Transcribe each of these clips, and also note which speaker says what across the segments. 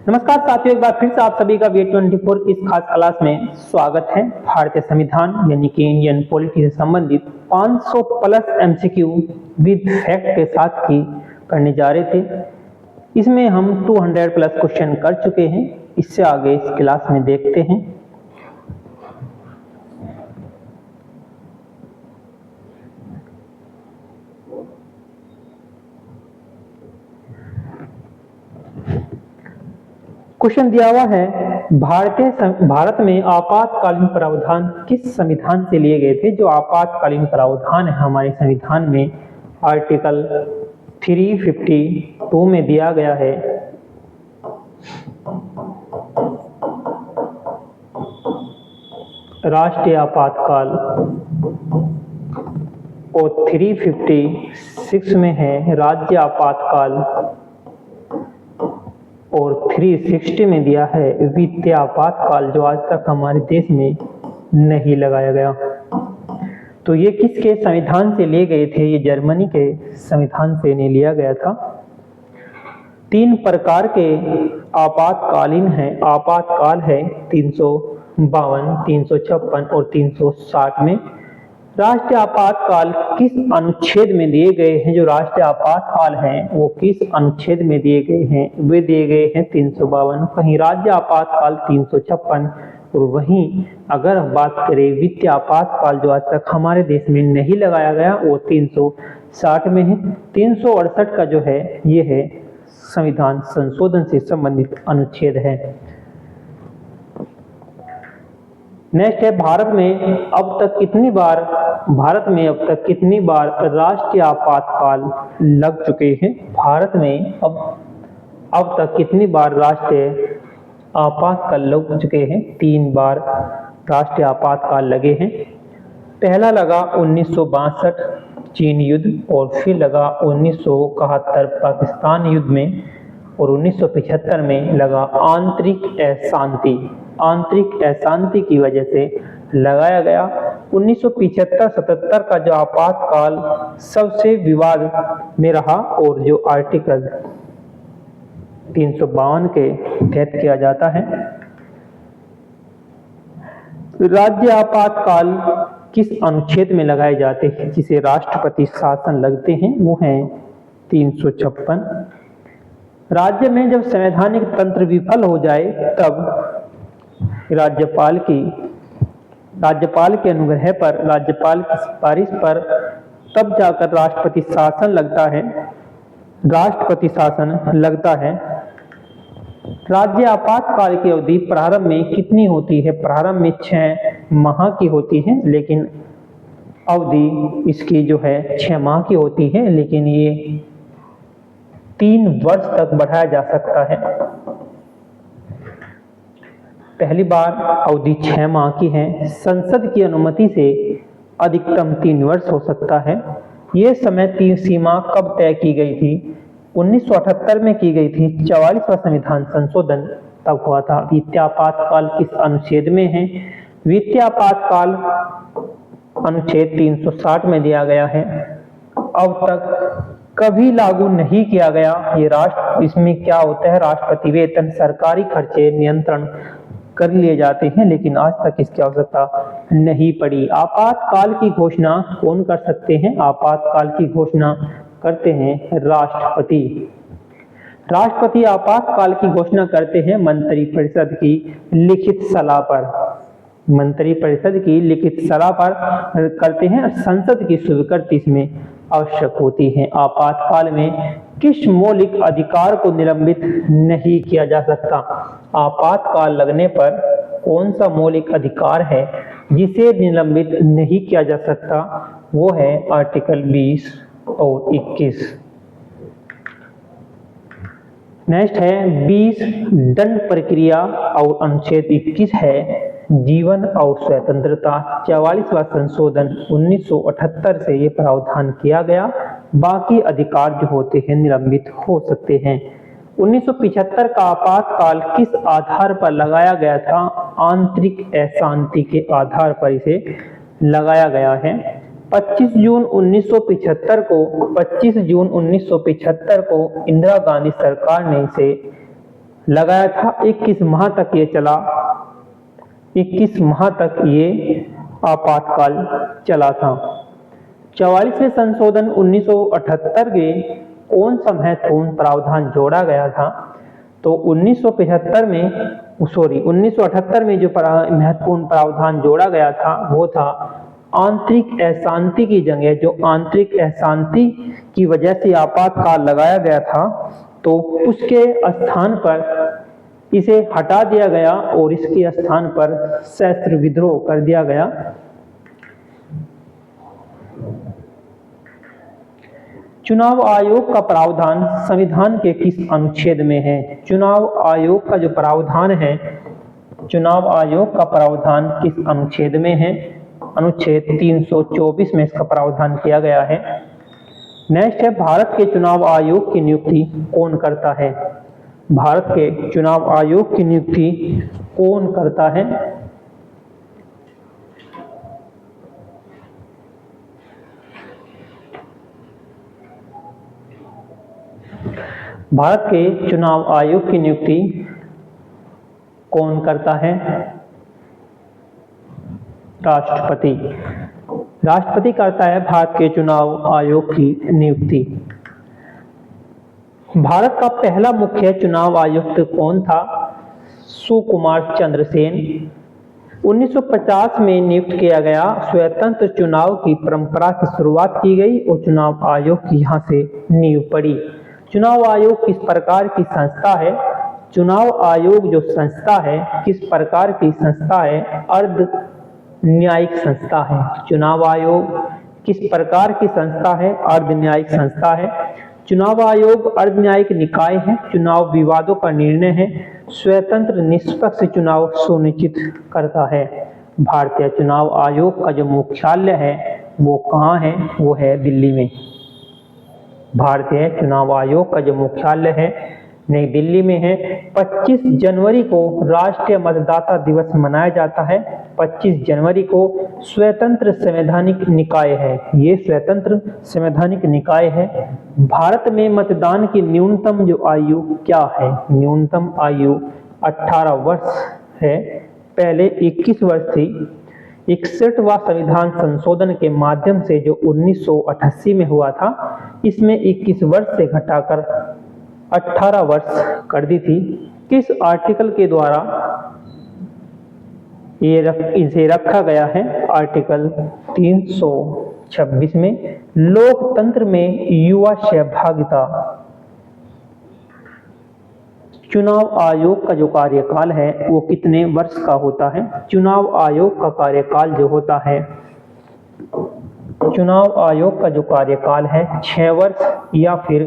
Speaker 1: नमस्कार साथियों, एक बार फिर से आप सभी का वे24 की इस खास क्लास में स्वागत है। भारतीय संविधान यानी कि इंडियन पॉलिटी से संबंधित 500 प्लस एमसीक्यू विद फैक्ट के साथ की करने जा रहे थे। इसमें हम 200 प्लस क्वेश्चन कर चुके हैं। इससे आगे इस क्लास में देखते हैं। क्वेश्चन दिया हुआ है, भारत में आपातकालीन प्रावधान किस संविधान से लिए गए थे। जो आपातकालीन प्रावधान है हमारे संविधान में आर्टिकल 352 में दिया गया है। राष्ट्रीय आपातकाल और 356 में है राज्य आपातकाल और 360 में दिया है वित्तीय आपातकाल, जो आज तक हमारे देश में नहीं लगाया गया। तो ये किसके संविधान से लिए गए थे? ये जर्मनी के संविधान से नहीं लिया गया था। 3 प्रकार के आपातकालीन है। आपातकाल है 352, 356 और 360 में। राष्ट्रीय आपातकाल किस अनुच्छेद में दिए गए हैं? जो राष्ट्रीय आपातकाल हैं वो किस अनुच्छेद में दिए गए हैं? वे दिए गए हैं 352। कहीं राज्य आपातकाल 356 और वहीं अगर हम बात करें वित्तीय आपातकाल जो आज तक हमारे देश में नहीं लगाया गया वो 360 में है। 368 का जो है ये है संविधान संशोधन से संबंधित अनुच्छेद है। नेक्स्ट है, भारत में अब तक कितनी बार राष्ट्रीय आपातकाल लग चुके हैं? भारत में अब तक कितनी बार राष्ट्रीय आपातकाल लग चुके हैं? 3 बार राष्ट्रीय आपातकाल लगे हैं। पहला लगा 1962 चीन युद्ध और फिर लगा 1971 पाकिस्तान युद्ध में और 1975 में लगा आंतरिक अशांति की वजह से लगाया गया। 1975-77 का जो आपातकाल सबसे विवाद में रहा और जो आर्टिकल 352 के तहत किया जाता है। राज्य आपातकाल किस अनुच्छेद में लगाए जाते हैं जिसे राष्ट्रपति शासन लगते हैं? वो है 356। राज्य में जब संवैधानिक तंत्र विफल हो जाए तब राज्यपाल के अनुग्रह पर, राज्यपाल की सिफारिश पर तब जाकर राष्ट्रपति शासन लगता है। राज्य आपातकाल की अवधि प्रारंभ में कितनी होती है? प्रारंभ में 6 माह की होती है, लेकिन अवधि इसकी जो है 6 माह की होती है, लेकिन ये 3 वर्ष तक बढ़ाया जा सकता है। पहली बार अवधि 6 माह की है। संसद की अनुमति से अधिकतम 3 वर्ष हो सकता है। ये समय सीमा कब तय की गई थी? 1978 में की गई थी। 44वां संविधान संशोधन तब हुआ था। वित्तीय आपातकाल किस अनुच्छेद में है? वित्तीय आपातकाल अनुच्छेद 360 में दिया गया है। अब तक कभी लागू नहीं किया गया। इसमें क्या होता है? राष्ट्रपति वेतन, सरकारी खर्चे नियंत्रण कर लिए जाते हैं, लेकिन आज तक इसकी आवश्यकता नहीं पड़ी। आपातकाल की घोषणा कौन कर सकते हैं? आपातकाल की घोषणा करते हैं राष्ट्रपति। राष्ट्रपति आपातकाल की घोषणा करते हैं मंत्रिपरिषद की लिखित सलाह पर करते हैं। संसद की स्वीकृति इसमें आवश्यक होती है। आपातकाल में किस मौलिक अधिकार को निलंबित नहीं किया जा सकता? आपातकाल लगने पर कौन सा मौलिक अधिकार है जिसे निलंबित नहीं किया जा सकता? वो है आर्टिकल 20 और 21। नेक्स्ट है 20 दंड प्रक्रिया और अनुच्छेद 21 है जीवन और स्वतंत्रता। 44वां संशोधन 1978 से ये प्रावधान किया गया। बाकी अधिकार जो होते हैं निलंबित हो सकते हैं। 1975 का आपातकाल किस आधार पर लगाया गया था? आंतरिक अशांति के आधार पर इसे लगाया गया है। 25 जून 1975 को इंदिरा गांधी सरकार ने इसे लगाया था। 21 माह तक ये चला, 21 माह तक ये आपातकाल चला था। 44वें संशोधन 1978 में कौन सा महत्वपूर्ण प्रावधान जोड़ा गया था? तो 1975 में 1978 में जो महत्वपूर्ण प्रावधान जोड़ा गया था वो था आंतरिक अशांति की जगह, जो आंतरिक अशांति की वजह से आपातकाल लगाया गया था, तो उसके स्थान पर इसे हटा दिया गया और इसके स्थान पर सशस्त्र विद्रोह कर दिया गया। चुनाव आयोग का प्रावधान संविधान के किस अनुच्छेद में है? चुनाव आयोग का जो प्रावधान है, चुनाव आयोग का प्रावधान किस अनुच्छेद में है? अनुच्छेद 324 में इसका प्रावधान किया गया है। नेक्स्ट है, भारत के चुनाव आयोग की नियुक्ति कौन करता है? भारत के चुनाव आयोग की नियुक्ति कौन करता है? भारत के चुनाव आयोग की नियुक्ति कौन करता है? राष्ट्रपति। राष्ट्रपति करता है भारत के चुनाव आयोग की नियुक्ति। भारत का पहला मुख्य चुनाव आयुक्त कौन था? सुकुमार चंद्र सेन। 1950 में नियुक्त किया गया। स्वतंत्र चुनाव की परंपरा की शुरुआत की गई और चुनाव आयोग की यहाँ से नींव पड़ी। चुनाव आयोग किस प्रकार की संस्था है? चुनाव आयोग जो संस्था है किस प्रकार की संस्था है? अर्ध न्यायिक संस्था है। चुनाव आयोग किस प्रकार की संस्था है? अर्ध न्यायिक संस्था है। चुनाव आयोग अर्ध न्यायिक निकाय है। चुनाव विवादों का निर्णय है। स्वतंत्र निष्पक्ष चुनाव सुनिश्चित करता है। भारतीय चुनाव आयोग का जो मुख्यालय है वो कहाँ है? वो है दिल्ली में। भारतीय चुनाव आयोग का जो मुख्यालय है नई दिल्ली में है। 25 जनवरी को राष्ट्रीय मतदाता दिवस मनाया जाता है। 25 जनवरी को स्वतंत्र संवैधानिक निकाय है, ये स्वतंत्र संवैधानिक निकाय है। भारत में मतदान की न्यूनतम जो आयु क्या है? न्यूनतम आयु 18 वर्ष है, पहले 21 वर्ष थी। 61वां संविधान संशोधन के माध्यम से जो 1988 में हुआ था, इसमें 21 वर्ष से घटाकर 18 वर्ष कर दी थी। किस आर्टिकल के द्वारा इसे रखा गया है? आर्टिकल 326 में। लोकतंत्र में युवा सहभागिता। चुनाव आयोग का जो कार्यकाल है वो कितने वर्ष का होता है? चुनाव आयोग का कार्यकाल जो होता है, चुनाव आयोग का जो कार्यकाल है 6 वर्ष या फिर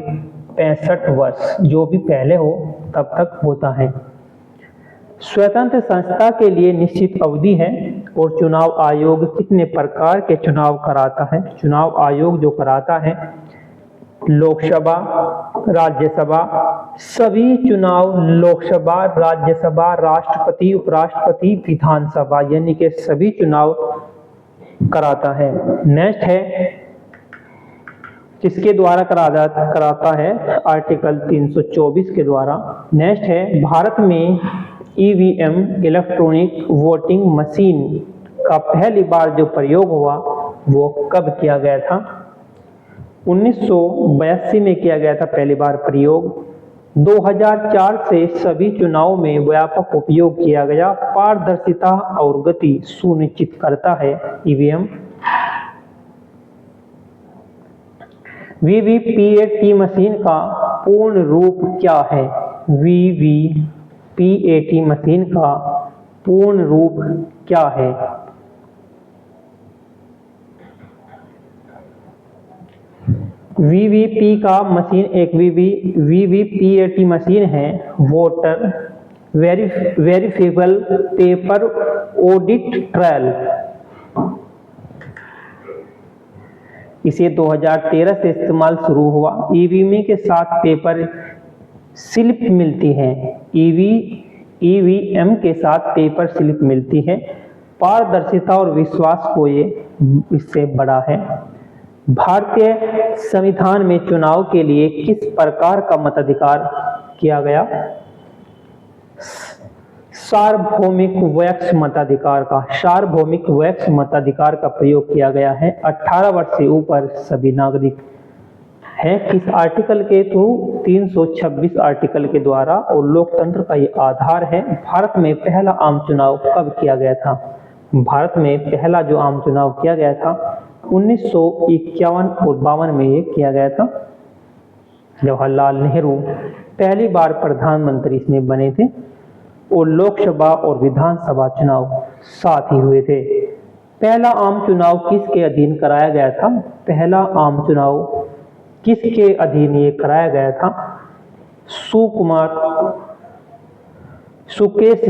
Speaker 1: 65 वर्ष, जो भी पहले हो तब तक होता है। स्वतंत्र संस्था के लिए निश्चित अवधि है। और चुनाव आयोग कितने प्रकार के चुनाव कराता है? चुनाव आयोग जो कराता है लोकसभा, राज्यसभा, सभी चुनाव लोकसभा, राज्यसभा, राष्ट्रपति, उपराष्ट्रपति, विधानसभा, यानी कि सभी चुनाव कराता है। नेक्स्ट है, किसके द्वारा कराता है? आर्टिकल 324 के द्वारा। नेक्स्ट है, भारत में ईवीएम इलेक्ट्रॉनिक वोटिंग मशीन का पहली बार जो प्रयोग हुआ वो कब किया गया था? 1982 में किया गया था पहली बार प्रयोग। 2004 से सभी चुनाव में व्यापक उपयोग किया गया। पारदर्शिता और गति सुनिश्चित करता है ईवीएम। वीवीपीएटी मशीन का पूर्ण रूप क्या है? वीवीपीएटी मशीन का पूर्ण रूप क्या है? वीवीपी का मशीन एक वीवीपीएटी मशीन है, वोटर वेरिफिकेबल पेपर ऑडिट ट्रायल। इसे 2013 से इस्तेमाल शुरू हुआ। ईवीएम के साथ पेपर स्लिप मिलती है। ईवीएम के साथ पेपर स्लिप मिलती है। पारदर्शिता और विश्वास को ये इससे बड़ा है। भारतीय संविधान में चुनाव के लिए किस प्रकार का मताधिकार किया गया? सार्वभौमिक वयस्क मताधिकार का प्रयोग किया गया है। 18 वर्ष से ऊपर सभी नागरिक है। किस आर्टिकल के थ्रू? 326 आर्टिकल के द्वारा। और लोकतंत्र का ये आधार है। भारत में पहला आम चुनाव कब किया गया था? भारत में पहला जो आम चुनाव किया गया था 1951 और 52 में ये किया गया था। जवाहरलाल नेहरू पहली बार प्रधानमंत्री इसमें बने थे और लोकसभा और विधानसभा चुनाव साथ ही हुए थे। पहला आम चुनाव किसके अधीन कराया गया था? पहला आम चुनाव किसके अधीन ये कराया गया था? सुकेश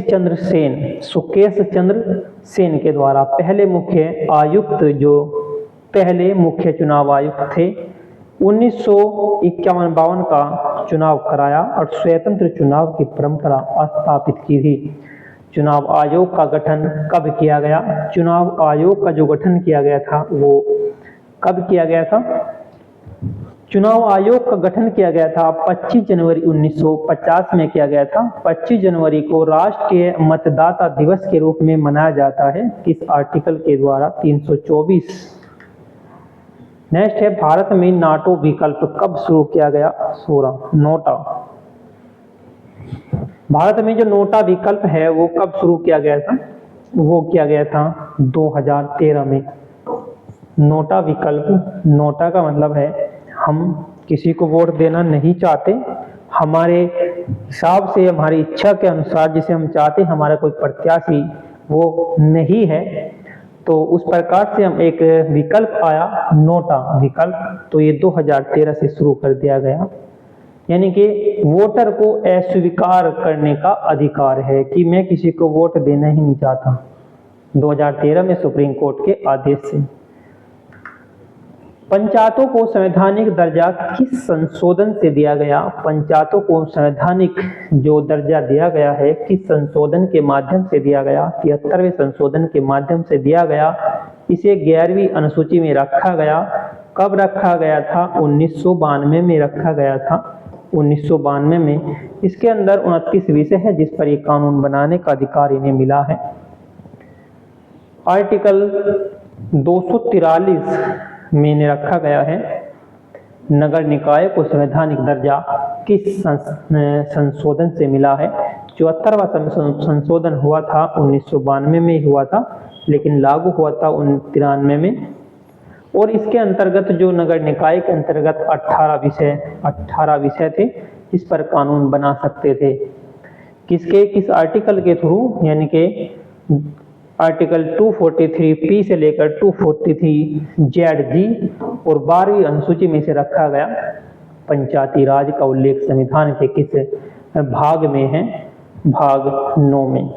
Speaker 1: चंद्र सेन के द्वारा। पहले मुख्य चुनाव आयुक्त थे। 1951-52 का चुनाव कराया और स्वतंत्र चुनाव की परंपरा स्थापित की थी। चुनाव आयोग का गठन कब किया गया? चुनाव आयोग का जो गठन किया गया था वो कब किया गया था? चुनाव आयोग का गठन किया गया था 25 जनवरी 1950 में किया गया था। 25 जनवरी को राष्ट्रीय मतदाता दिवस के रूप में मनाया जाता है। किस आर्टिकल के द्वारा? 324। नेक्स्ट है, भारत में नाटो विकल्प कब शुरू किया गया? 16 नोटा। भारत में जो नोटा विकल्प है वो कब शुरू किया गया था? वो किया गया था 2013 में। नोटा विकल्प, नोटा का मतलब है हम किसी को वोट देना नहीं चाहते, हमारे हिसाब से हमारी इच्छा के अनुसार जिसे हम चाहते हमारा कोई प्रत्याशी वो नहीं है, तो उस प्रकार से हम एक विकल्प आया नोटा विकल्प, तो ये 2013 से शुरू कर दिया गया। यानी कि वोटर को अस्वीकार करने का अधिकार है कि मैं किसी को वोट देना ही नहीं चाहता। 2013 में सुप्रीम कोर्ट के आदेश से। पंचायतों को संवैधानिक दर्जा किस संशोधन से दिया गया? पंचायतों को संवैधानिक जो दर्जा दिया गया है किस संशोधन के माध्यम से दिया गया? 73वें संशोधन के माध्यम से दिया गया। इसे 11वीं अनुसूची में रखा गया। कब रखा गया था? 1992 में रखा गया था। 1992 में। इसके अंदर 29 विषय है जिस पर ये कानून बनाने का अधिकार इन्हें मिला है। आर्टिकल 243 में इन्हें रखा गया है। नगर निकाय को संवैधानिक दर्जा किस संशोधन से मिला है? 74वां संशोधन हुआ था 1992 में हुआ था, लेकिन लागू हुआ था 1993 में। और इसके अंतर्गत जो नगर निकाय के अंतर्गत 18 विषय थे इस पर कानून बना सकते थे। किस आर्टिकल के थ्रू? यानी कि आर्टिकल 243 से लेकर 243 और 12वीं अनुसूची में से रखा गया। पंचायती राज का उल्लेख संविधान के किस भाग में है? भाग 9 में।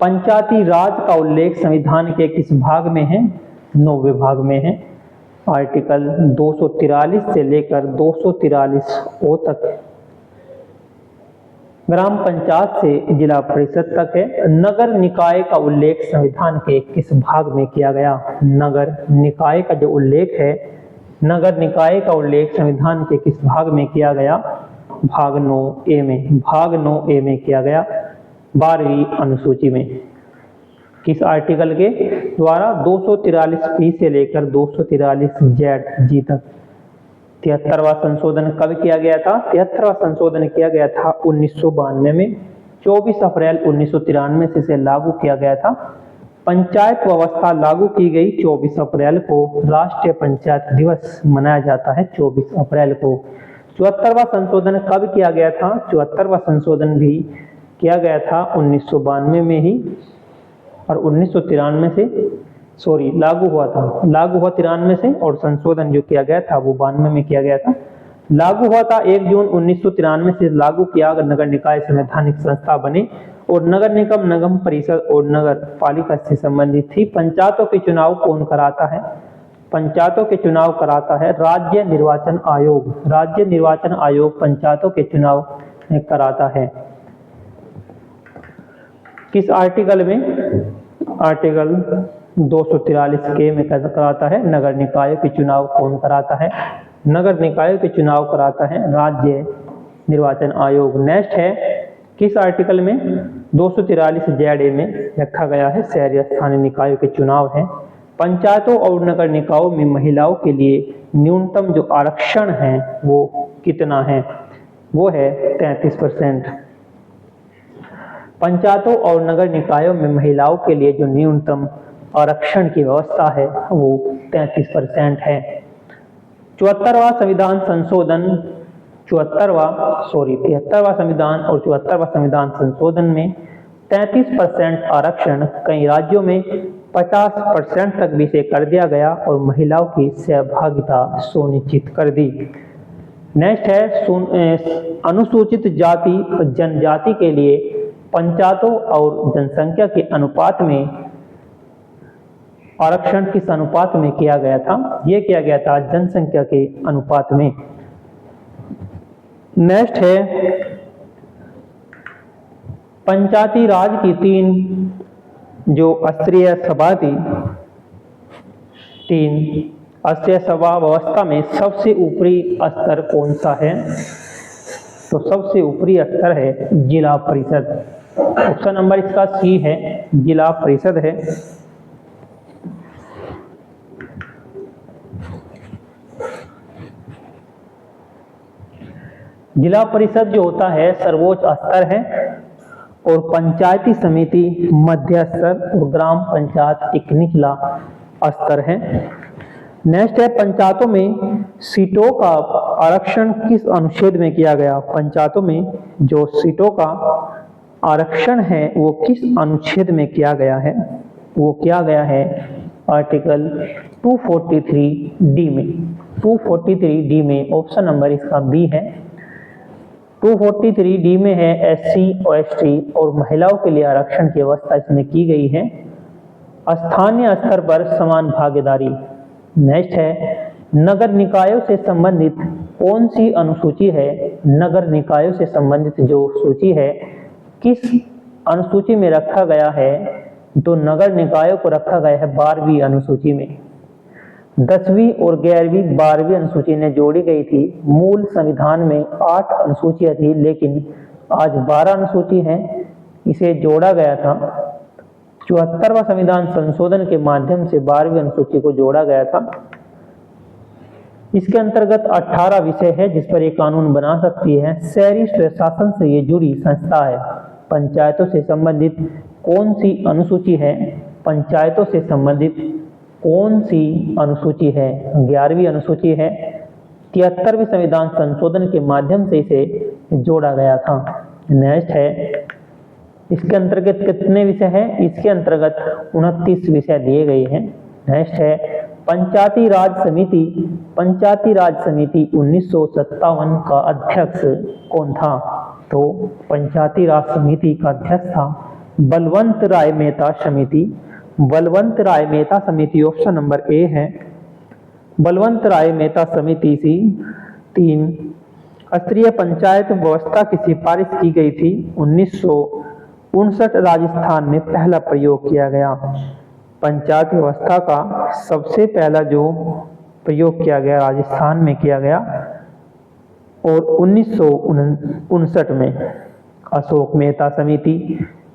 Speaker 1: पंचायती राज का उल्लेख संविधान के किस भाग में है? 9वें भाग में है। आर्टिकल 243 से लेकर 243 तक। ग्राम पंचायत से जिला परिषद तक है। नगर निकाय का उल्लेख संविधान के किस भाग में किया गया? नगर निकाय का जो उल्लेख है, नगर निकाय का उल्लेख संविधान के किस भाग में किया गया? भाग 9A में। भाग 9A में किया गया 12वीं अनुसूची में। किस आर्टिकल के द्वारा? 243 से लेकर 243 तक। 73वां संशोधन कब किया गया था? 73वां संशोधन किया गया था 1992 में। 24 अप्रैल 1993 से इसे लागू किया गया था। पंचायत व्यवस्था लागू की गई 24 अप्रैल को। राष्ट्रीय पंचायत दिवस मनाया जाता है 24 अप्रैल को। 74वां संशोधन कब किया गया था? 74वां संशोधन भी किया गया था 1992 में ही, और 1993 से लागू हुआ 93 से, और संशोधन जो किया गया था वो 92 में किया गया था। लागू हुआ था 1 जून 1993 से लागू किया। नगर निकाय संवैधानिक संस्था बने और नगर निगम, नगर परिषद और नगर पालिका से संबंधित थी। पंचायतों के चुनाव कौन कराता है? पंचायतों के चुनाव कराता है राज्य निर्वाचन आयोग। राज्य निर्वाचन आयोग पंचायतों के चुनाव कराता है। किस आर्टिकल में? आर्टिकल 243 में कराता है। नगर निकाय के चुनाव कौन कराता है? नगर निकाय के चुनाव कराता है राज्य निर्वाचन आयोग। नेक्स्ट है, किस आर्टिकल में? 243 ZA में रखा गया है। शहरी स्थानीय निकायों के चुनाव हैं। पंचायतों और नगर निकायों में महिलाओं के लिए न्यूनतम जो आरक्षण है वो कितना है? वो है 33%। पंचायतों और नगर निकायों में महिलाओं के लिए जो न्यूनतम आरक्षण की व्यवस्था है वो 33% है। 73वां संविधान संशोधन 73वां संविधान और 74वां संविधान संशोधन में 33% आरक्षण कई राज्यों में 50% तक भी से कर दिया गया और महिलाओं की सहभागिता सुनिश्चित कर दी। नेक्स्ट है अनुसूचित जाति और जनजाति के लिए पंचायतों और जनसंख्या के अनुपात में आरक्षण किस अनुपात में किया गया था? ये किया गया था जनसंख्या के अनुपात में। नेक्स्ट है पंचायती राज की 3 जो स्तरीय सभा थी, 3 स्तरीय सभा व्यवस्था में सबसे ऊपरी स्तर कौन सा है? तो सबसे ऊपरी स्तर है जिला परिषद। ऑप्शन नंबर इसका सी है, जिला परिषद है। जिला परिषद जो होता है सर्वोच्च स्तर है और पंचायती समिति मध्य स्तर और ग्राम पंचायत एक निचला स्तर है। नेक्स्ट है पंचायतों में सीटों का आरक्षण किस अनुच्छेद में किया गया? पंचायतों में जो सीटों का आरक्षण है वो किस अनुच्छेद में किया गया है? वो किया गया है आर्टिकल 243D में। 243D में ऑप्शन नंबर इसका बी है। 243D में है SC और ST और महिलाओं के लिए आरक्षण की व्यवस्था इसमें की गई है। स्थानीय स्तर पर समान भागीदारी। नेक्स्ट है नगर निकायों से संबंधित कौन सी अनुसूची है? नगर निकायों से संबंधित जो सूची है किस अनुसूची में रखा गया है? तो नगर निकायों को रखा गया है 12वीं अनुसूची में। 10वीं और 11वीं 12वीं अनुसूची ने जोड़ी गई थी। मूल संविधान में 8 अनुसूचियां थी लेकिन आज 12 अनुसूची हैं, इसे जोड़ा गया था। 74वां संविधान संशोधन के माध्यम से 12वीं अनुसूची को जोड़ा गया था। इसके अंतर्गत 18 विषय है जिस पर ये कानून बना सकती है। शहरी स्वशासन से ये जुड़ी संस्था है। पंचायतों से संबंधित कौन सी अनुसूची है? पंचायतों से संबंधित कौन सी अनुसूची है? 11वीं अनुसूची है। 73वें संविधान संशोधन के माध्यम से इसे जोड़ा गया था। नेक्स्ट है इसके अंतर्गत कितने विषय हैं? इसके अंतर्गत 29 विषय दिए गए हैं। नेक्स्ट है पंचायती राज समिति। पंचायती राज समिति 1957 का अध्यक्ष कौन था? तो पंचायती राज समिति का अध्यक्ष था बलवंत राय मेहता समिति। बलवंत राय मेहता समिति ऑप्शन नंबर ए है। बलवंत राय मेहता समिति सी 3 स्तरीय पंचायत व्यवस्था की सिफारिश की गई थी। 1959 राजस्थान में पहला प्रयोग किया गया। पंचायत व्यवस्था का सबसे पहला जो प्रयोग किया गया राजस्थान में किया गया और 1959 में। अशोक मेहता समिति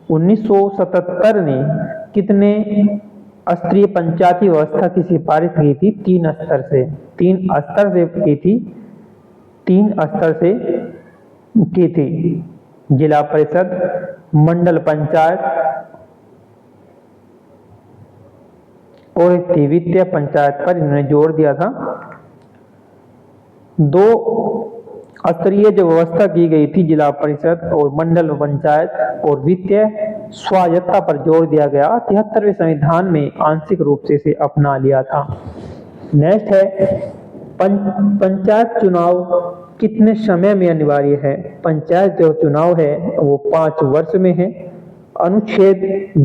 Speaker 1: 1977 ने कितने स्तरीय पंचायती व्यवस्था की सिफारिश की थी? 3 स्तर से। 3 स्तर से की थी। 3 स्तर से की थी। जिला परिषद, मंडल पंचायत और वित्तीय पंचायत पर इन्होंने जोर दिया था। 2 स्तरीय जो व्यवस्था की गई थी जिला परिषद और मंडल पंचायत और वित्तीय स्वायत्तता पर जोर दिया गया। 73वें संविधान में आंशिक रूप से इसे अपना लिया था। नेक्स्ट है पंचायत चुनाव कितने समय में अनिवार्य है? पंचायत जो चुनाव है वो 5 वर्ष में है। अनुच्छेद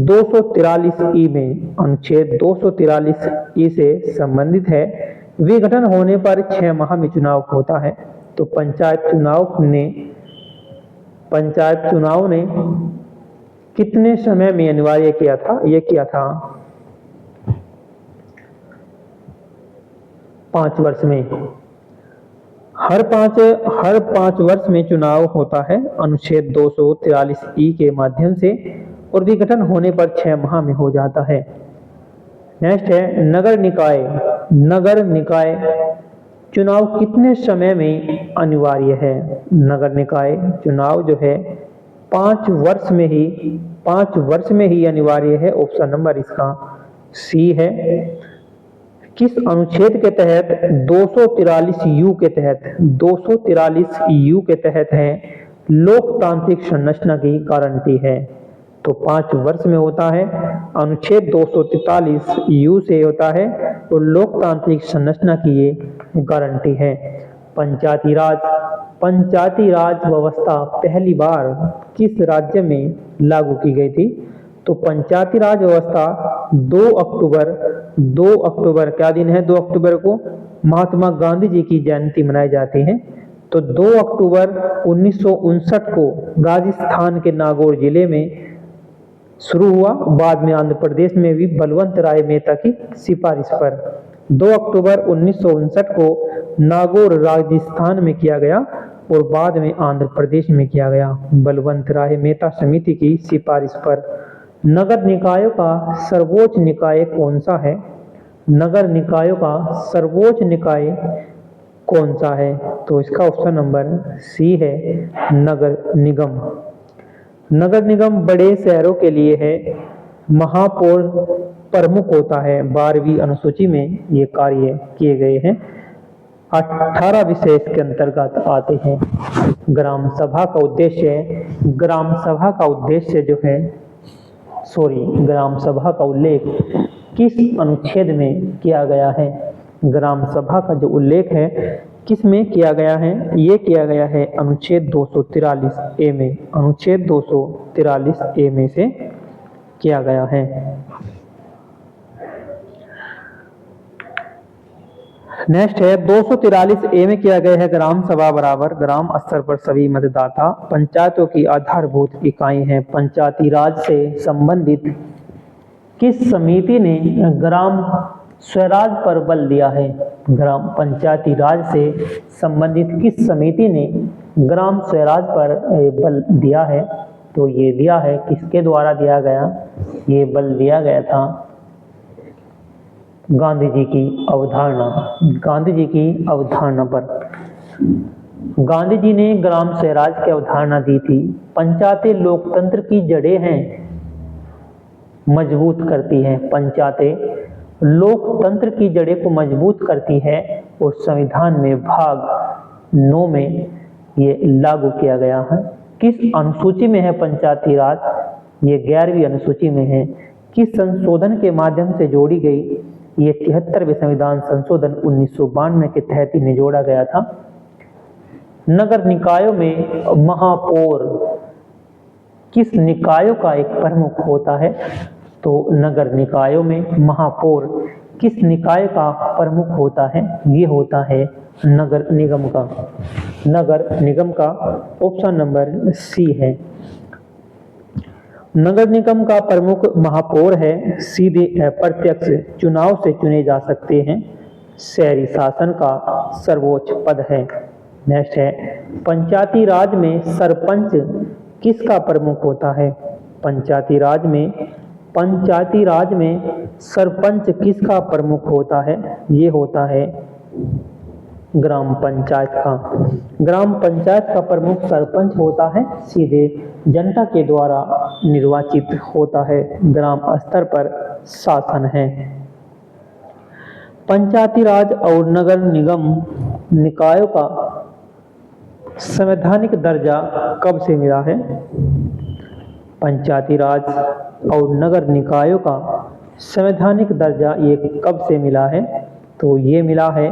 Speaker 1: 243 में, अनुच्छेद 243 से संबंधित है। विघटन होने पर 6 माह में चुनाव होता है। तो पंचायत चुनाव ने कितने समय में अनिवार्य किया था? ये किया था 5 वर्ष में। हर पांच वर्ष में चुनाव होता है अनुच्छेद 243 के माध्यम से, और विघटन होने पर 6 माह में हो जाता है। नेक्स्ट है नगर निकाय। नगर निकाय चुनाव कितने समय में अनिवार्य है? नगर निकाय चुनाव जो है 5 वर्ष में ही अनिवार्य है। ऑप्शन नंबर इसका सी है। किस अनुच्छेद के तहत? 243 के तहत। 243 के तहत है लोकतांत्रिक संरचना की गारंटी है। तो 5 वर्ष में होता है, अनुच्छेद 243 से होता है, और लोकतांत्रिक संरचना की ये गारंटी है। पंचायती राज व्यवस्था पहली बार किस राज्य में लागू की गई थी? तो पंचायती राज व्यवस्था 2 अक्टूबर क्या दिन है? 2 अक्टूबर को महात्मा गांधी जी की जयंती मनाई जाती है। तो 2 अक्टूबर 1959 को राजस्थान के नागौर जिले में शुरू हुआ, बाद में आंध्र प्रदेश में भी बलवंत राय मेहता की सिफारिश पर 2 अक्टूबर 1959 को नागौर राजस्थान में किया गया, और बाद में आंध्र प्रदेश में किया गया बलवंत राय मेहता समिति की सिफारिश पर। नगर निकायों का सर्वोच्च निकाय कौन सा है? नगर निकायों का सर्वोच्च निकाय कौन सा है? तो इसका ऑप्शन नंबर सी है, नगर निगम। नगर निगम बड़े शहरों के लिए है, महापौर प्रमुख होता है। 12वीं अनुसूची में ये कार्य किए गए हैं। 18 विषय इसके अंतर्गत आते हैं। ग्राम सभा का उद्देश्य जो है ग्राम सभा का उल्लेख किस अनुच्छेद में किया गया है? ग्राम सभा का जो उल्लेख है किस में किया गया है? ये किया गया है अनुच्छेद 243 में। अनुच्छेद 243 में से किया गया है। नेक्स्ट है 243 में किया गया है ग्राम सभा बराबर ग्राम स्तर पर सभी मतदाता पंचायतों की आधारभूत इकाई हैं। पंचायती राज से संबंधित किस समिति ने ग्राम स्वराज पर बल दिया है? ग्राम पंचायती राज से संबंधित किस समिति ने ग्राम स्वराज पर बल दिया है? तो ये दिया है, किसके द्वारा दिया गया? ये बल दिया गया था गांधी जी की अवधारणा पर। गांधी जी ने ग्राम स्वराज की अवधारणा दी थी। पंचायतें लोकतंत्र की जड़ें हैं, मजबूत करती हैं। पंचायतें लोकतंत्र की जड़ें को मजबूत करती है, और संविधान में भाग 9 में ये लागू किया गया है। किस अनुसूची में है पंचायती राज? ये 11वीं अनुसूची में है। किस संशोधन के माध्यम से जोड़ी गई? ये 73वें संविधान संशोधन 1992 के तहत इन्हें जोड़ा गया था। नगर निकायों में महापौर किस निकायों का एक प्रमुख होता है? तो नगर निकायों में महापौर किस निकाय का प्रमुख होता है? ये होता है नगर निगम का। नगर निगम का ऑप्शन नंबर सी है। नगर निगम का प्रमुख महापौर है, सीधे प्रत्यक्ष चुनाव से चुने जा सकते हैं। शहरी शासन का सर्वोच्च पद है। नेक्स्ट है पंचायती राज में सरपंच किसका प्रमुख होता है? पंचायती राज में सरपंच किसका प्रमुख होता है? ये होता है ग्राम पंचायत का। ग्राम पंचायत का प्रमुख सरपंच होता है, सीधे जनता के द्वारा निर्वाचित होता है। ग्राम स्तर पर शासन है। पंचायती राज और नगर निगम निकायों का संवैधानिक दर्जा कब से मिला है? पंचायती राज और नगर निकायों का संवैधानिक दर्जा ये कब से मिला है? तो ये मिला है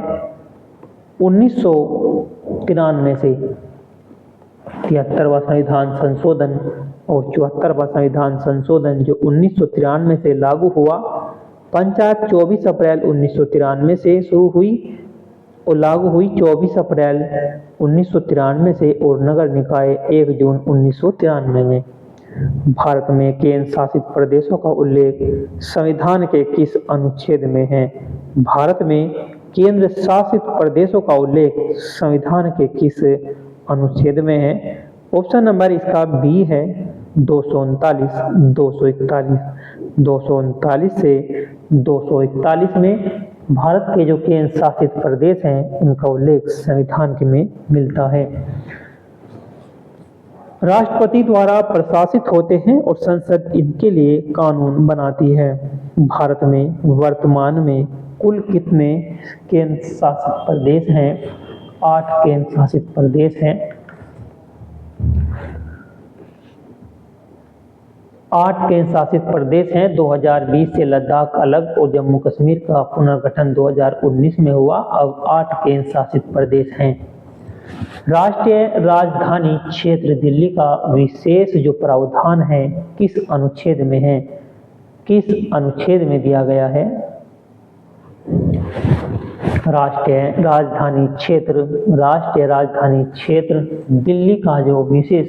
Speaker 1: 1993 से। 73वां संविधान संशोधन और 74वां संविधान संशोधन जो 1993 से लागू हुआ। पंचायत 24 अप्रैल 1993 से शुरू हुई और लागू हुई 24 अप्रैल 1993 से, और नगर निकाय 1 जून 1993 में। भारत में केंद्र शासित प्रदेशों का उल्लेख संविधान के किस अनुच्छेद में है? भारत में केंद्र शासित प्रदेशों का उल्लेख संविधान के किस अनुच्छेद में है? ऑप्शन नंबर इसका बी है 239, 241, 239 से 241 में भारत के जो केंद्र शासित प्रदेश हैं उनका उल्लेख संविधान में मिलता है। राष्ट्रपति द्वारा प्रशासित होते हैं और संसद इनके लिए कानून बनाती है। भारत में वर्तमान में कुल कितने केंद्र शासित प्रदेश हैं? 8 केंद्र शासित प्रदेश हैं। 8 केंद्र शासित प्रदेश हैं। 2020 से लद्दाख अलग और जम्मू कश्मीर का पुनर्गठन 2019 में हुआ। अब 8 केंद्र शासित प्रदेश हैं। राष्ट्रीय राजधानी क्षेत्र दिल्ली का विशेष जो प्रावधान है किस अनुच्छेद में है? किस अनुच्छेद में दिया गया है? राष्ट्रीय राजधानी क्षेत्र दिल्ली का जो विशेष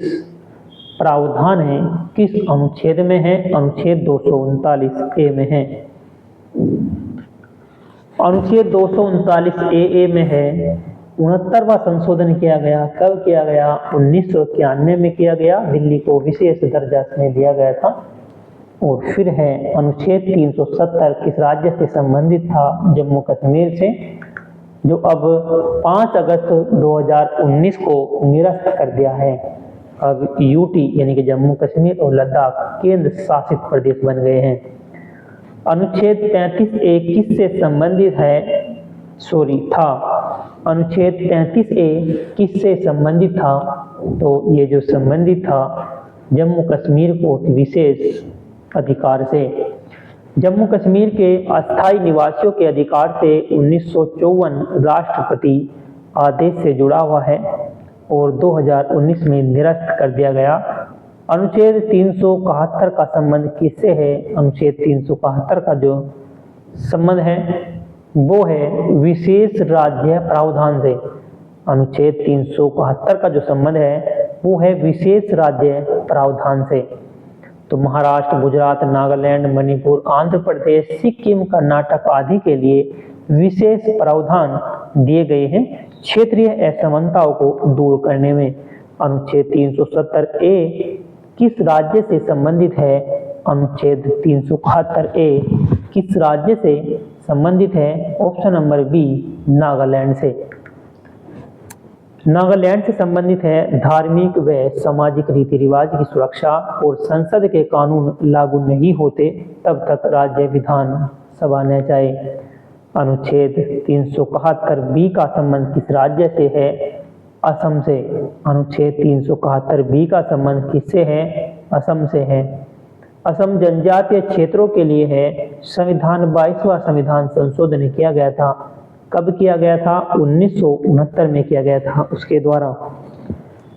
Speaker 1: प्रावधान है किस अनुच्छेद में है? अनुच्छेद 239 ए में है। अनुच्छेद 239 ए में है। 69वां संशोधन किया गया। कब किया गया? 1991 में किया गया। दिल्ली को विशेष दर्जा में दिया गया था। और फिर है अनुच्छेद 370 किस राज्य से संबंधित था? जम्मू कश्मीर से, जो अब 5 अगस्त 2019 को निरस्त कर दिया है। अब यूटी यानी कि जम्मू कश्मीर और लद्दाख केंद्र शासित प्रदेश बन गए हैं। अनुच्छेद 35 ए किससे संबंधित है? अनुच्छेद 35 ए किससे संबंधित था? तो ये जो संबंधित था जम्मू कश्मीर को विशेष अधिकार से, जम्मू कश्मीर के अस्थायी निवासियों के अधिकार से 1954 राष्ट्रपति आदेश से जुड़ा हुआ है और 2019 में निरस्त कर दिया गया। अनुच्छेद 371 का संबंध किससे है? अनुच्छेद 371 का जो संबंध है वो है विशेष राज्य प्रावधान से। अनुच्छेद 371 का जो संबंध है वो है विशेष राज्य प्रावधान से। तो महाराष्ट्र, गुजरात, नागालैंड, मणिपुर, आंध्र प्रदेश, सिक्किम, कर्नाटक आदि के लिए विशेष प्रावधान दिए गए हैं क्षेत्रीय असमानताओं को दूर करने में। अनुच्छेद 370 ए किस राज्य से संबंधित है? अनुच्छेद 371 ए किस राज्य से संबंधित है? ऑप्शन नंबर बी नागालैंड से। नागालैंड से संबंधित है। धार्मिक व सामाजिक रीति रिवाज की सुरक्षा और संसद के कानून लागू नहीं होते तब तक राज्य विधान सभा न जाए। अनुच्छेद 371 बी का संबंध किस राज्य से है? असम से। अनुच्छेद 371 बी का संबंध किससे है? असम से है। असम जनजातीय क्षेत्रों के लिए है। संविधान 22वां संविधान संशोधन किया गया था। कब किया गया था? 1969 में किया गया था उसके द्वारा।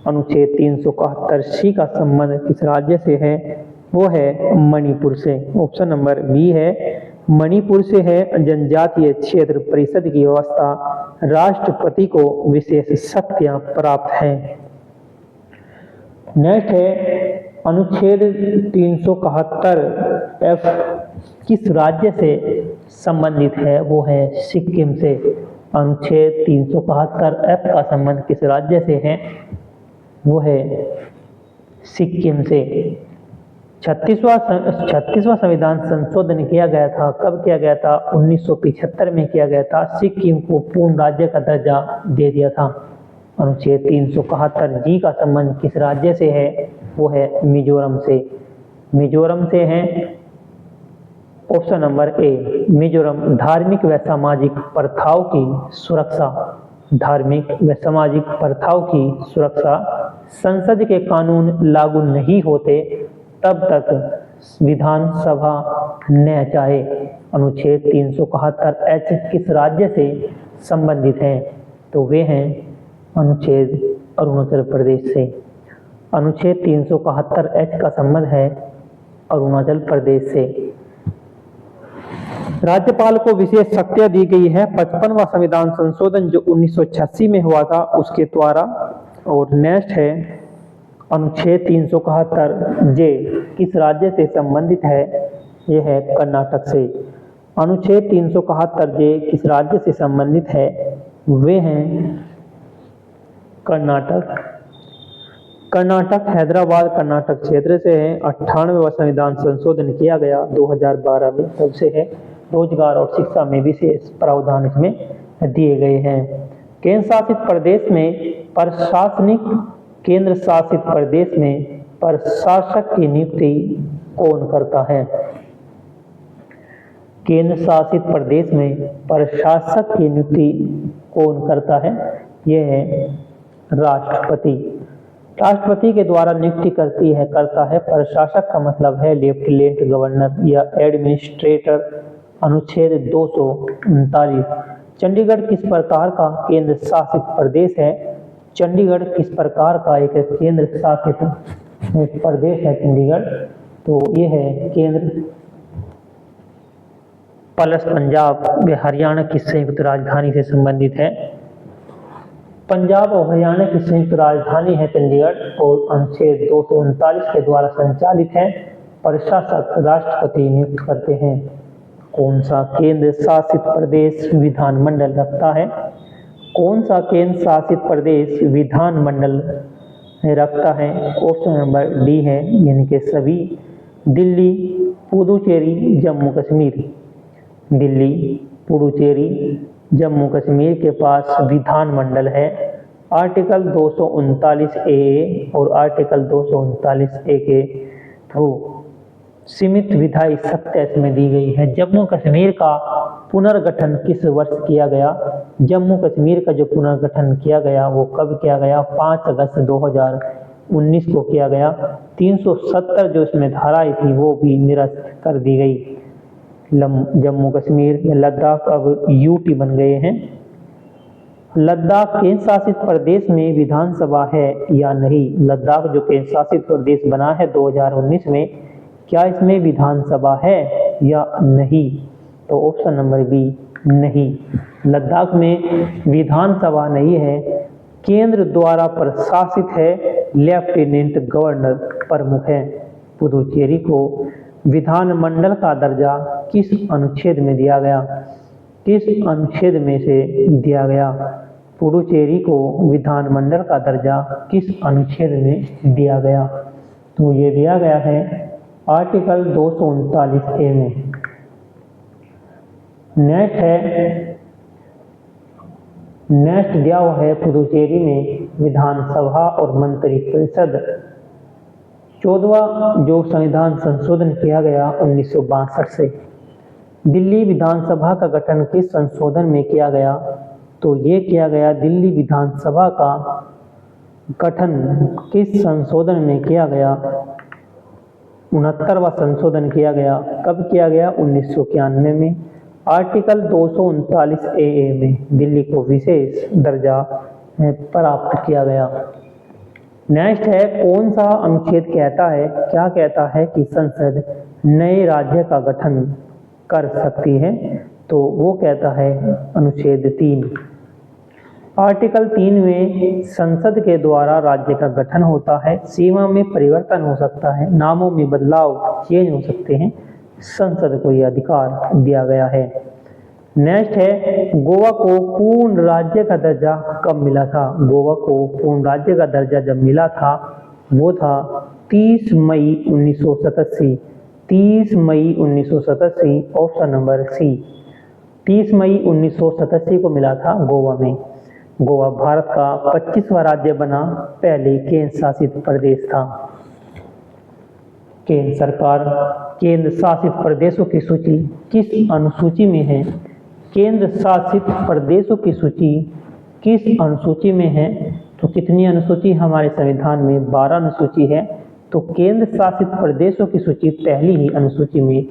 Speaker 1: अनुच्छेद 371 सी का संबंध किस राज्य से है? वो है मणिपुर से। ऑप्शन नंबर बी है मणिपुर से है। जनजातीय क्षेत्र परिषद की व्यवस्था राष्ट्रपति को विशेष शक्तियां प्राप्त है। नेक्स्ट है अनुच्छेद 371 एफ किस राज्य से संबंधित है? वो है सिक्किम से। अनुच्छेद 371 एफ का संबंध किस राज्य से है? वो है सिक्किम से। 36वां संविधान संशोधन किया गया था। कब किया गया था? 1975 में किया गया था। सिक्किम को पूर्ण राज्य का दर्जा दे दिया था। अनुच्छेद 371 जी का संबंध किस राज्य से है? वो है मिजोरम से। मिजोरम से है। Option number A Mizoram. धार्मिक व सामाजिक प्रथाओं की सुरक्षा। धार्मिक व सामाजिक प्रथाओं की सुरक्षा। संसद के कानून लागू नहीं होते तब तक विधानसभा न चाहे। अनुच्छेद 371 एच किस राज्य से संबंधित है? तो वे हैं अनुच्छेद अरुणाचल प्रदेश से। अनुच्छेद 371 एच का संबंध है अरुणाचल प्रदेश से। राज्यपाल को विशेष शक्तियां दी गई है। 55वां संविधान संशोधन जो 1986 में हुआ था उसके द्वारा। और नेक्स्ट है अनुच्छेद 371 जे किस राज्य से संबंधित है? यह है कर्नाटक से। अनुच्छेद 371 जे किस राज्य से संबंधित है? वे हैं कर्नाटक। कर्नाटक हैदराबाद कर्नाटक क्षेत्र से है। 98वां संविधान संशोधन किया गया 2012 में, तब से है। रोजगार और शिक्षा में विशेष प्रावधान इसमें दिए गए हैं। केंद्र शासित प्रदेश में प्रशासनिक केंद्र शासित प्रदेश में प्रशासक की नियुक्ति कौन करता है? केंद्र शासित प्रदेश में प्रशासक की नियुक्ति कौन करता है? यह है राष्ट्रपति। राष्ट्रपति के द्वारा नियुक्ति करता है। प्रशासक का मतलब है लेफ्टिनेंट गवर्नर या एडमिनिस्ट्रेटर। अनुच्छेद 239। चंडीगढ़ किस प्रकार का केंद्र शासित प्रदेश है? चंडीगढ़ किस प्रकार का एक केंद्र शासित प्रदेश है चंडीगढ़? तो ये है केंद्र प्लस पंजाब व हरियाणा की संयुक्त राजधानी से संबंधित है। पंजाब और हरियाणा की संयुक्त राजधानी है चंडीगढ़ और अनुच्छेद 239 के द्वारा संचालित है। प्रशासक राष्ट्रपति नियुक्त करते हैं। कौन सा केंद्र शासित प्रदेश विधानमंडल रखता है? कौन सा केंद्र शासित प्रदेश विधानमंडल रखता है? ऑप्शन नंबर डी है, यानी कि सभी। दिल्ली, पुडुचेरी, जम्मू कश्मीर। दिल्ली, पुडुचेरी, जम्मू कश्मीर के पास विधानमंडल है। आर्टिकल 239 ए और आर्टिकल 239 ए के थ्रू सीमित विधायी सत्ता इसमें दी गई है। जम्मू कश्मीर का पुनर्गठन किस वर्ष किया गया? जम्मू कश्मीर का जो पुनर्गठन किया गया वो कब किया गया? 5 अगस्त 2019 को किया गया। 370 जो इसमें धाराएं थी वो भी निरस्त कर दी गई। जम्मू कश्मीर या लद्दाख अब यूटी बन गए हैं। लद्दाख केंद्र शासित प्रदेश में विधानसभा है या नहीं? लद्दाख जो केंद्र शासित प्रदेश बना है 2019 में, क्या इसमें विधानसभा है या नहीं? तो ऑप्शन नंबर बी, नहीं। लद्दाख में विधानसभा नहीं है। केंद्र द्वारा प्रशासित है। लेफ्टिनेंट गवर्नर प्रमुख है। पुडुचेरी को विधानमंडल का दर्जा किस अनुच्छेद में दिया गया? किस अनुच्छेद में से दिया गया? पुडुचेरी को विधानमंडल का दर्जा किस अनुच्छेद में दिया गया? तो ये दिया गया है आर्टिकल 239 ए में। नेक्स्ट दिया हुआ है पुडुचेरी में विधानसभा और मंत्रिपरिषद। 14वां जो संविधान संशोधन किया गया 1962 से। दिल्ली विधानसभा का गठन किस संशोधन में किया गया? तो ये किया गया दिल्ली विधानसभा का गठन किस संशोधन में किया गया? 69वां संशोधन किया गया। कब किया गया? 1991 में। आर्टिकल 239 ए में दिल्ली को विशेष दर्जा प्राप्त किया गया। नेक्स्ट है, कौन सा अनुच्छेद कहता है, क्या कहता है कि संसद नए राज्य का गठन कर सकती है? तो वो कहता है अनुच्छेद 3। आर्टिकल 3 में संसद के द्वारा राज्य का गठन होता है। सीमा में परिवर्तन हो सकता है, नामों में बदलाव चेंज हो सकते हैं। संसद को यह अधिकार दिया गया है। नेक्स्ट है, गोवा को पूर्ण राज्य का दर्जा कब मिला था? गोवा को पूर्ण राज्य का दर्जा जब मिला था वो था 30 मई 1987। 30 मई 1987, ऑप्शन नंबर सी। 30 मई 1987 को मिला था गोवा में। गोवा भारत का 25वां राज्य बना, पहले केंद्र शासित प्रदेश था। केंद्र सरकार केंद्र शासित प्रदेशों की सूची किस अनुसूची में है? केंद्र शासित प्रदेशों की सूची किस अनुसूची में है? तो कितनी अनुसूची हमारे संविधान में? 12 अनुसूची है। तो केंद्र शासित प्रदेशों की सूची पहली ही अनुसूची में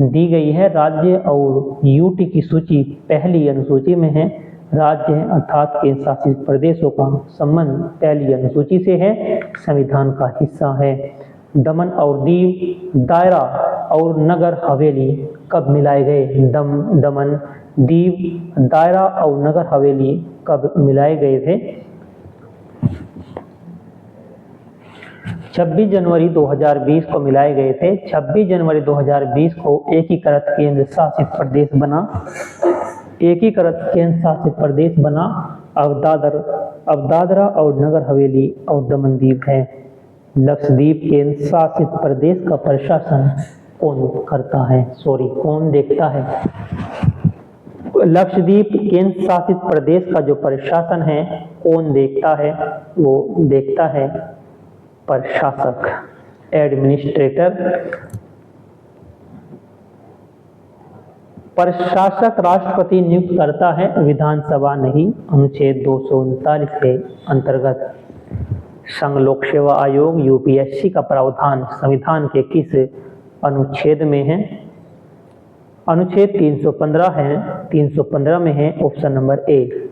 Speaker 1: दी गई है। राज्य और यूटी की सूची पहली अनुसूची में है। राज्य अर्थात केंद्र शासित प्रदेशों का संबंध पहली अनुसूची से है, संविधान का हिस्सा है। दमन और दीव, दायरा और नगर हवेली कब मिलाए गए? दमन, दीव, दायरा और नगर हवेली कब मिलाए गए थे? 26 जनवरी 2020 को मिलाए गए थे। 26 जनवरी 2020 को एकीकृत केंद्र शासित प्रदेश बना। एकीकृत केंद्र शासित प्रदेश बना अब दादरा और नगर हवेली और दमन दीव है। लक्षद्वीप केंद्र शासित प्रदेश का प्रशासन कौन करता है, कौन देखता है? लक्षद्वीप केंद्र शासित प्रदेश का जो प्रशासन है कौन देखता है? वो देखता है प्रशासक, एडमिनिस्ट्रेटर। प्रशासक राष्ट्रपति नियुक्त करता है, विधानसभा नहीं। अनुच्छेद 239 के अंतर्गत संघ लोक सेवा आयोग यूपीएससी का प्रावधान संविधान के किस अनुच्छेद में है? अनुच्छेद 315 है। 315 में है ऑप्शन नंबर ए।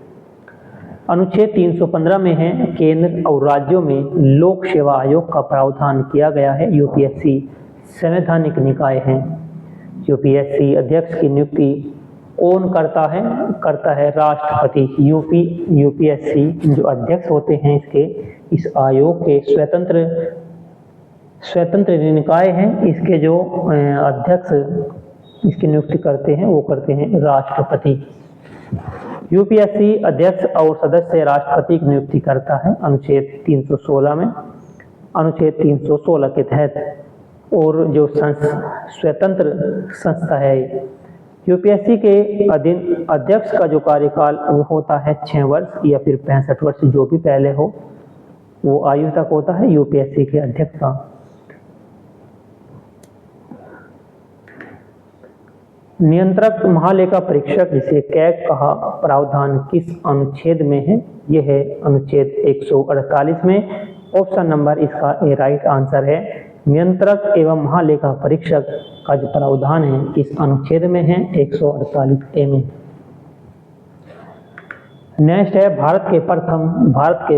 Speaker 1: अनुच्छेद 315 में है केंद्र और राज्यों में लोक सेवा आयोग का प्रावधान किया गया है। यूपीएससी संवैधानिक निकाय है। यूपीएससी अध्यक्ष की नियुक्ति कौन करता है? करता है राष्ट्रपति। यूपीएससी जो अध्यक्ष होते हैं इस आयोग के स्वतंत्र निकाय हैं। इसके जो अध्यक्ष इसकी नियुक्ति करते हैं वो करते हैं राष्ट्रपति। यूपीएससी अध्यक्ष और सदस्य राष्ट्रपति की नियुक्ति करता है अनुच्छेद 316 में। अनुच्छेद 316 के तहत और जो स्वतंत्र संस्था है यूपीएससी के अधीन अध्यक्ष का जो कार्यकाल वो होता है 6 वर्ष या फिर 65 वर्ष, जो भी पहले हो वो आयु तक होता है यूपीएससी के अध्यक्ष का। नियंत्रक महालेखा परीक्षक जिसे कैग कहा प्रावधान किस अनुच्छेद में है? यह है अनुच्छेद 148 में। ऑप्शन नंबर इसका ए राइट आंसर है। नियंत्रक एवं महालेखा परीक्षक का जो प्रावधान है किस अनुच्छेद में है? 148 ए में। नेक्स्ट है भारत के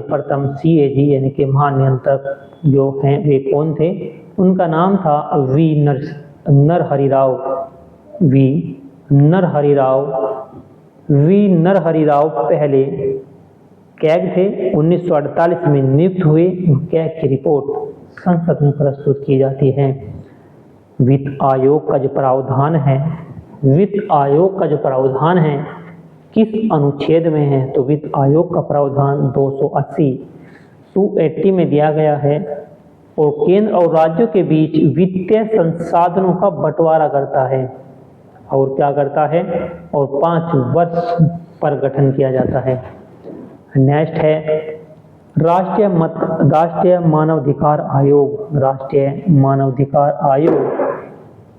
Speaker 1: प्रथम सीएजी यानी कि महानियंत्रक जो हैं वे कौन थे? उनका नाम था वी नरहरि राव पहले कैग थे। 1948 में नियुक्त हुए। कैग की रिपोर्ट संसद में प्रस्तुत की जाती है। वित्त आयोग का जो प्रावधान है किस अनुच्छेद में है? तो वित्त आयोग का प्रावधान 280 में दिया गया है और केंद्र और राज्यों के बीच वित्तीय संसाधनों का बंटवारा करता है और क्या करता है? और 5 वर्ष पर गठन किया जाता है। नेक्स्ट है राष्ट्रीय मानवाधिकार आयोग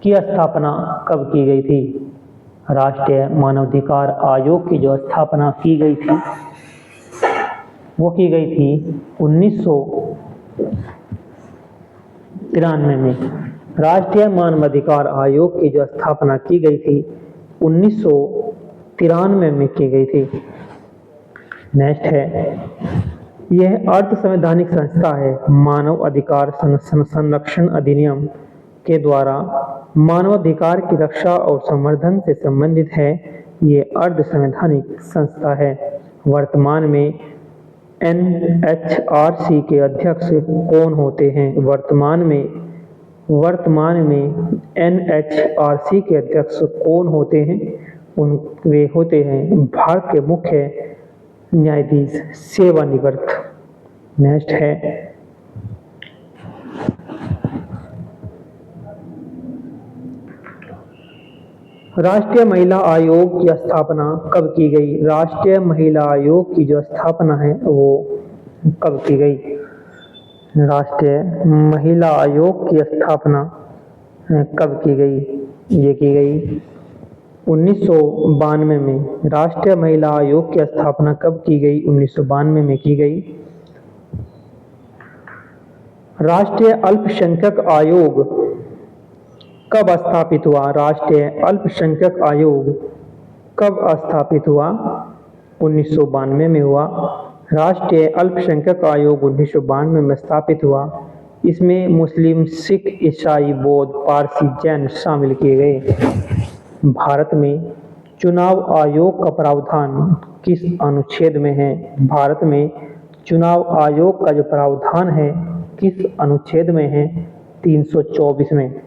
Speaker 1: की स्थापना कब की गई थी? राष्ट्रीय मानवाधिकार आयोग की जो स्थापना की गई थी वो की गई थी 1993 में। राष्ट्रीय मानवाधिकार आयोग की जो स्थापना की गई थी 1993 में की गई थी। नेक्स्ट है यह अर्ध संवैधानिक संस्था है। मानव अधिकार संरक्षण अधिनियम के द्वारा मानवाधिकार की रक्षा और संवर्धन से संबंधित है। ये अर्ध संवैधानिक संस्था है। वर्तमान में एनएचआरसी के अध्यक्ष कौन होते हैं? वर्तमान में एनएचआरसी के अध्यक्ष कौन होते हैं? वे होते हैं भारत के मुख्य न्यायाधीश सेवानिवृत्त। नेक्स्ट है राष्ट्रीय महिला आयोग की स्थापना कब की गई? राष्ट्रीय महिला आयोग की जो स्थापना है वो कब की गई? राष्ट्रीय महिला आयोग की स्थापना कब की गई? ये की गई 1992 में। राष्ट्रीय महिला आयोग की स्थापना कब की गई? 1992 में की गई। राष्ट्रीय अल्पसंख्यक आयोग कब स्थापित हुआ? राष्ट्रीय अल्पसंख्यक आयोग कब स्थापित हुआ? 1992 में हुआ। राष्ट्रीय अल्पसंख्यक आयोग 1992 में स्थापित हुआ। इसमें मुस्लिम, सिख, ईसाई, बौद्ध, पारसी, जैन शामिल किए गए। भारत में चुनाव आयोग का प्रावधान किस अनुच्छेद में है? भारत में चुनाव आयोग का जो प्रावधान है किस अनुच्छेद में है? 324 में।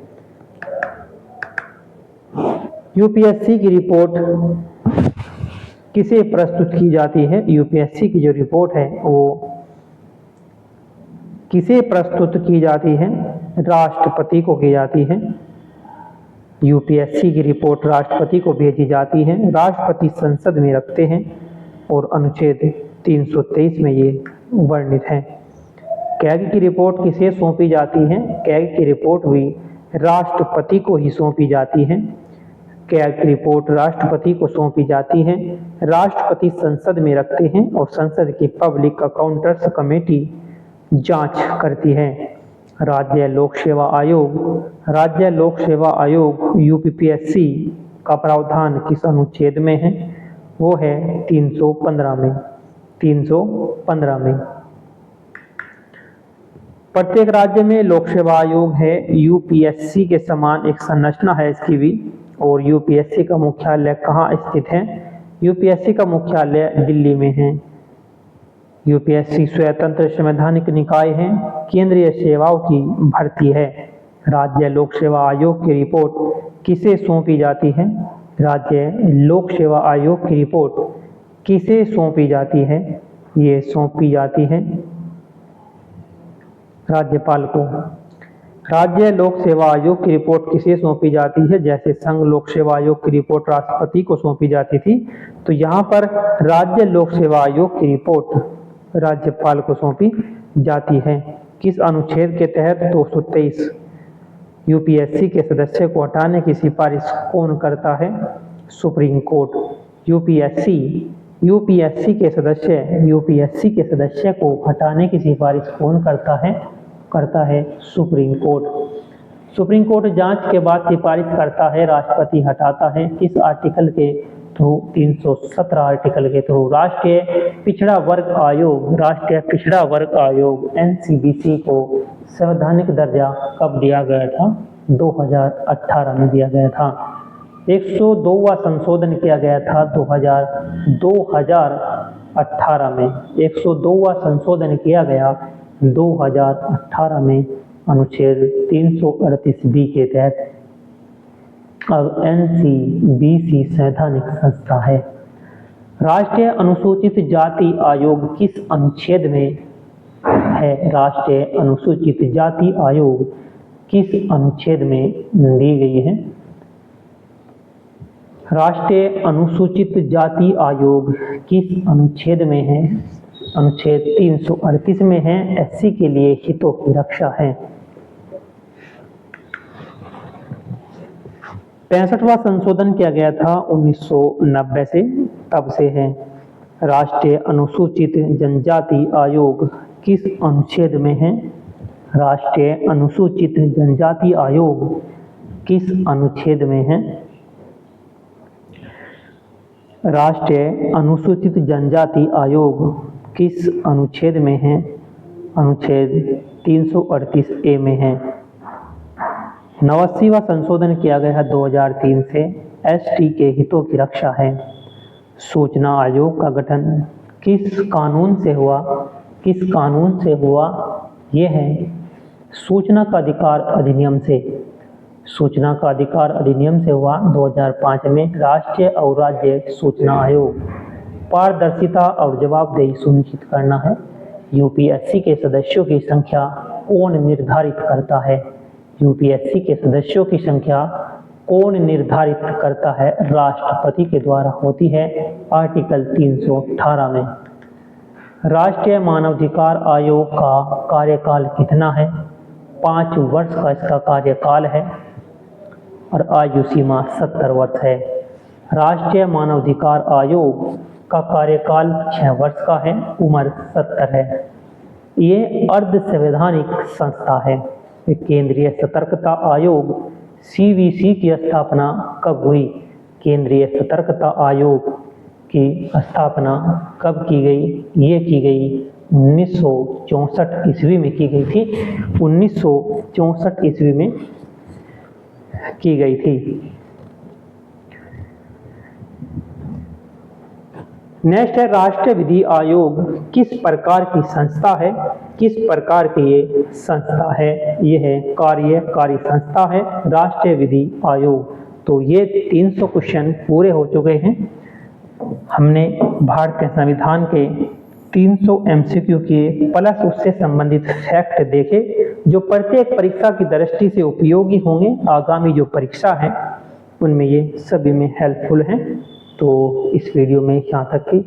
Speaker 1: यूपीएससी की रिपोर्ट किसे प्रस्तुत की जाती है? यूपीएससी की जो रिपोर्ट है वो किसे प्रस्तुत की जाती है? राष्ट्रपति को की जाती है। यूपीएससी की रिपोर्ट राष्ट्रपति को भेजी जाती है। राष्ट्रपति संसद में रखते हैं और अनुच्छेद 323 में ये वर्णित है। कैग की रिपोर्ट किसे सौंपी जाती है? कैग की रिपोर्ट भी राष्ट्रपति को ही सौंपी जाती है। कैग की रिपोर्ट राष्ट्रपति को सौंपी जाती है। राष्ट्रपति संसद में रखते हैं और संसद की पब्लिक अकाउंट्स कमेटी जांच करती है। राज्य लोक सेवा आयोग यूपीपीएससी का प्रावधान किस अनुच्छेद में है? वो है 315 में। 315 में। प्रत्येक राज्य में लोक सेवा आयोग है। यूपीएससी के समान एक संरचना है इसकी भी। और यूपीएससी का मुख्यालय कहाँ स्थित है? यूपीएससी का मुख्यालय दिल्ली में है। यूपीएससी स्वतंत्र संवैधानिक निकाय है। केंद्रीय सेवाओं की भर्ती है। राज्य लोक सेवा आयोग की रिपोर्ट किसे सौंपी जाती है? राज्य लोक सेवा आयोग की रिपोर्ट किसे सौंपी जाती है? ये सौंपी जाती है राज्यपाल को। राज्य लोक सेवा आयोग की रिपोर्ट किसे सौंपी जाती है? जैसे संघ लोक सेवा आयोग की रिपोर्ट राष्ट्रपति को सौंपी जाती थी, तो यहाँ पर राज्य लोक सेवा आयोग की रिपोर्ट राज्यपाल को सौंपी जाती है। किस अनुच्छेद के तहत? 223। यूपीएससी के सदस्य को हटाने की सिफारिश कौन करता है? Supreme court. यूपीएससी के सदस्य को हटाने की सिफारिश कौन करता है? करता है सुप्रीम कोर्ट। सुप्रीम कोर्ट जांच के बाद सिफारिश करता है, राष्ट्रपति हटाता है। किस आर्टिकल के थ्रू? 317 आर्टिकल के थ्रू। राष्ट्रीय पिछड़ा वर्ग आयोग एनसीबीसी को संवैधानिक दर्जा कब दिया गया था? 2018 में दिया गया था। 102वां संशोधन किया गया था 2018 में। 102वां संशोधन किया गया 2018 में अनुच्छेद 338 बी के तहत। अब एनसीबीसी संवैधानिक संस्था है। राष्ट्रीय अनुसूचित जाति आयोग किस अनुच्छेद में है? राष्ट्रीय अनुसूचित जाति आयोग किस अनुच्छेद में दी गई है? राष्ट्रीय अनुसूचित जाति आयोग किस अनुच्छेद में है? अनुच्छेद 338 में है। एससी के लिए हितों की रक्षा है। 65वां संशोधन किया गया था 1990 से, तब से है। राष्ट्रीय अनुसूचित जनजाति आयोग किस अनुच्छेद में है? राष्ट्रीय अनुसूचित जनजाति आयोग किस अनुच्छेद में है? राष्ट्रीय अनुसूचित जनजाति आयोग किस अनुच्छेद में है? अनुच्छेद 338 ए में है। 89वां संशोधन किया गया है 2003 से। एसटी के हितों की रक्षा है। सूचना आयोग का गठन किस कानून से हुआ? किस कानून से हुआ? यह है सूचना का अधिकार अधिनियम से। सूचना का अधिकार अधिनियम से हुआ 2005 में। राष्ट्रीय और राज्य सूचना आयोग पारदर्शिता और जवाबदेही सुनिश्चित करना है। यूपीएससी के सदस्यों की संख्या कौन निर्धारित करता है? यूपीएससी के सदस्यों की संख्या कौन निर्धारित करता है? राष्ट्रपति के द्वारा होती है, आर्टिकल 318 में। राष्ट्रीय मानवाधिकार आयोग का कार्यकाल कितना है? 5 वर्ष का इसका कार्यकाल है और आयु सीमा 70 वर्ष है। राष्ट्रीय मानवाधिकार आयोग का कार्यकाल 6 वर्ष का है, उम्र 70 है। ये अर्ध संवैधानिक संस्था है। केंद्रीय सतर्कता आयोग सीवीसी की स्थापना कब हुई? केंद्रीय सतर्कता आयोग की स्थापना कब की गई? ये की गई 1964 ईस्वी में की गई थी। 1964 ईस्वी में की गई थी। नेक्स्ट है राष्ट्रीय विधि आयोग किस प्रकार की संस्था है? किस प्रकार की ये संस्था है? ये है कार्यकारी संस्था है राष्ट्रीय विधि आयोग। तो ये 300 क्वेश्चन पूरे हो चुके हैं। हमने भारत के संविधान के 300 एमसीक्यू किए प्लस उससे संबंधित फैक्ट देखे जो प्रत्येक परीक्षा की दृष्टि से उपयोगी होंगे। आगामी जो परीक्षा है उनमें ये सभी में हेल्पफुल हैं। तो इस वीडियो में यहाँ तक की